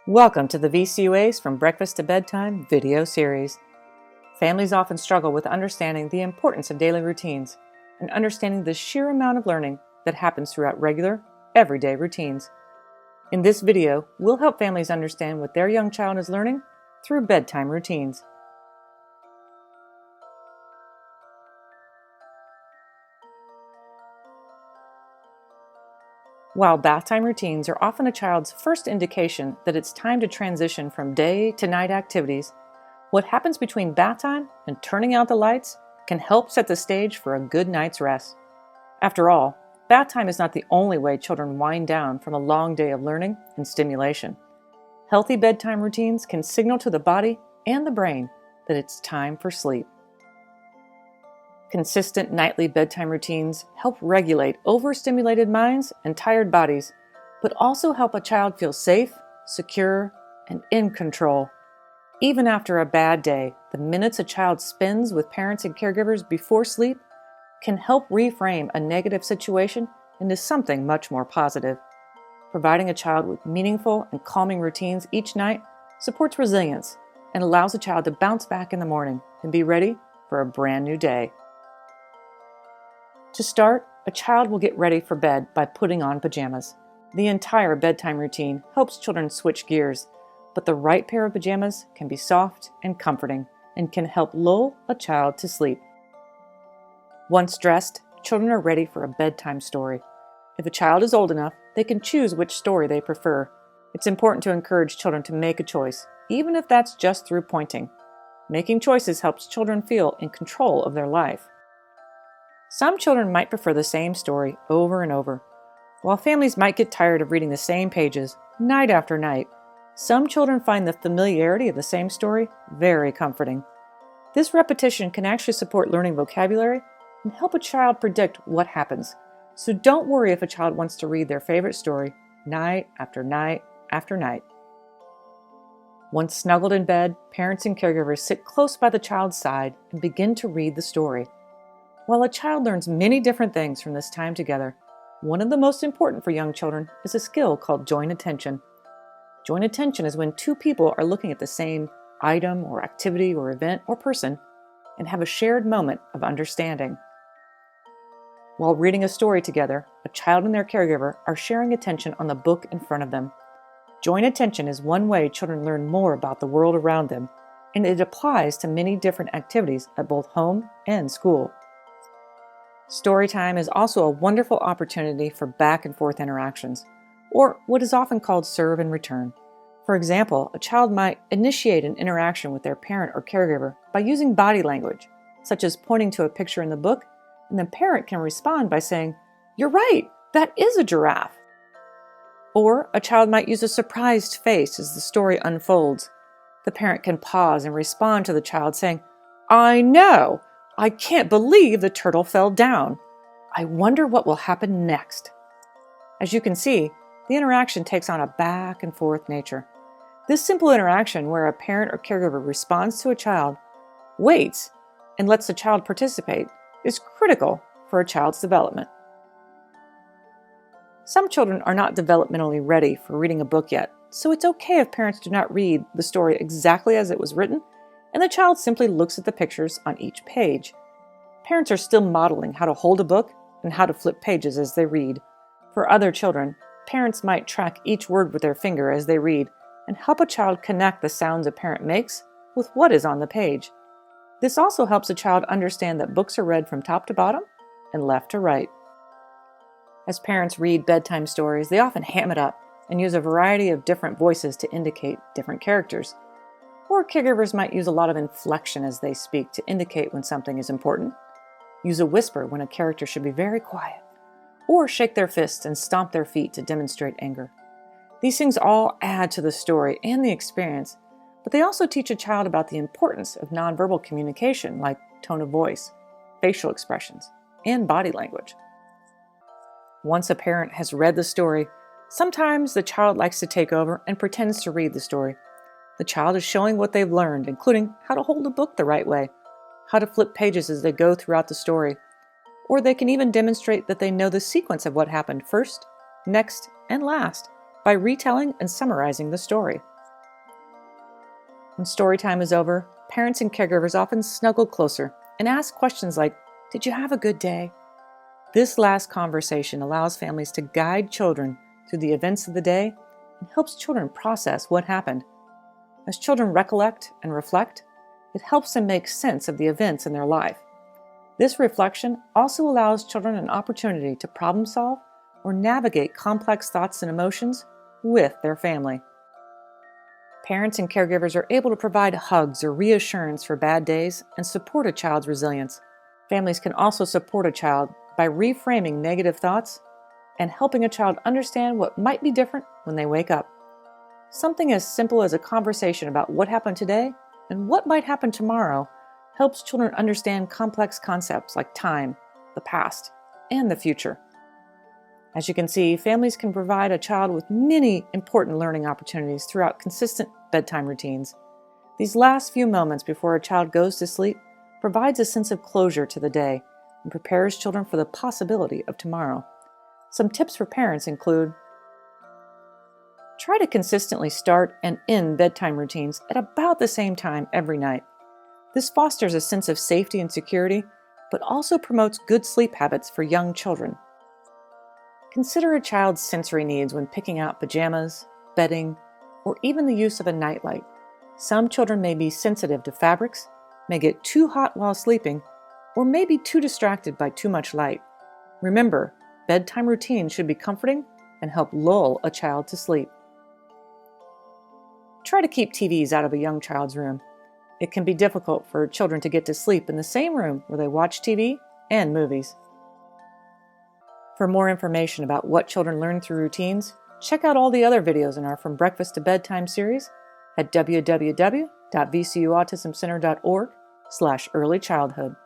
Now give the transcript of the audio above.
Welcome to the VCU-ACE From Breakfast to Bedtime video series. Families often struggle with understanding the importance of daily routines and understanding the sheer amount of learning that happens throughout regular, everyday routines. In this video, we'll help families understand what their young child is learning through bedtime routines. While bath time routines are often a child's first indication that it's time to transition from day to night activities, what happens between bath time and turning out the lights can help set the stage for a good night's rest. After all, bath time is not the only way children wind down from a long day of learning and stimulation. Healthy bedtime routines can signal to the body and the brain that it's time for sleep. Consistent nightly bedtime routines help regulate overstimulated minds and tired bodies, but also help a child feel safe, secure, and in control. Even after a bad day, the minutes a child spends with parents and caregivers before sleep can help reframe a negative situation into something much more positive. Providing a child with meaningful and calming routines each night supports resilience and allows a child to bounce back in the morning and be ready for a brand new day. To start, a child will get ready for bed by putting on pajamas. The entire bedtime routine helps children switch gears, but the right pair of pajamas can be soft and comforting and can help lull a child to sleep. Once dressed, children are ready for a bedtime story. If a child is old enough, they can choose which story they prefer. It's important to encourage children to make a choice, even if that's just through pointing. Making choices helps children feel in control of their life. Some children might prefer the same story over and over. While families might get tired of reading the same pages night after night, some children find the familiarity of the same story very comforting. This repetition can actually support learning vocabulary and help a child predict what happens. So don't worry if a child wants to read their favorite story night after night after night. Once snuggled in bed, parents and caregivers sit close by the child's side and begin to read the story. While a child learns many different things from this time together, one of the most important for young children is a skill called joint attention. Joint attention is when two people are looking at the same item or activity or event or person and have a shared moment of understanding. While reading a story together, a child and their caregiver are sharing attention on the book in front of them. Joint attention is one way children learn more about the world around them, and it applies to many different activities at both home and school. Storytime is also a wonderful opportunity for back and forth interactions, or what is often called serve and return. For example, a child might initiate an interaction with their parent or caregiver by using body language, such as pointing to a picture in the book, and the parent can respond by saying, "You're right, that is a giraffe." Or a child might use a surprised face as the story unfolds. The parent can pause and respond to the child saying, "I know! I can't believe the turtle fell down. I wonder what will happen next." As you can see, the interaction takes on a back and forth nature. This simple interaction where a parent or caregiver responds to a child, waits, and lets the child participate is critical for a child's development. Some children are not developmentally ready for reading a book yet, so it's okay if parents do not read the story exactly as it was written and the child simply looks at the pictures on each page. Parents are still modeling how to hold a book and how to flip pages as they read. For other children, parents might track each word with their finger as they read and help a child connect the sounds a parent makes with what is on the page. This also helps a child understand that books are read from top to bottom and left to right. As parents read bedtime stories, they often ham it up and use a variety of different voices to indicate different characters. Or caregivers might use a lot of inflection as they speak to indicate when something is important, use a whisper when a character should be very quiet, or shake their fists and stomp their feet to demonstrate anger. These things all add to the story and the experience, but they also teach a child about the importance of nonverbal communication like tone of voice, facial expressions, and body language. Once a parent has read the story, sometimes the child likes to take over and pretends to read the story. The child is showing what they've learned, including how to hold a book the right way, how to flip pages as they go throughout the story, or they can even demonstrate that they know the sequence of what happened first, next, and last by retelling and summarizing the story. When story time is over, parents and caregivers often snuggle closer and ask questions like, "Did you have a good day?" This last conversation allows families to guide children through the events of the day and helps children process what happened. As children recollect and reflect, it helps them make sense of the events in their life. This reflection also allows children an opportunity to problem solve or navigate complex thoughts and emotions with their family. Parents and caregivers are able to provide hugs or reassurance for bad days and support a child's resilience. Families can also support a child by reframing negative thoughts and helping a child understand what might be different when they wake up. Something as simple as a conversation about what happened today and what might happen tomorrow helps children understand complex concepts like time, the past, and the future. As you can see, families can provide a child with many important learning opportunities throughout consistent bedtime routines. These last few moments before a child goes to sleep provides a sense of closure to the day and prepares children for the possibility of tomorrow. Some tips for parents include: try to consistently start and end bedtime routines at about the same time every night. This fosters a sense of safety and security, but also promotes good sleep habits for young children. Consider a child's sensory needs when picking out pajamas, bedding, or even the use of a nightlight. Some children may be sensitive to fabrics, may get too hot while sleeping, or may be too distracted by too much light. Remember, bedtime routines should be comforting and help lull a child to sleep. Try to keep TVs out of a young child's room. It can be difficult for children to get to sleep in the same room where they watch TV and movies. For more information about what children learn through routines, check out all the other videos in our From Breakfast to Bedtime series at www.vcuautismcenter.org/earlychildhood.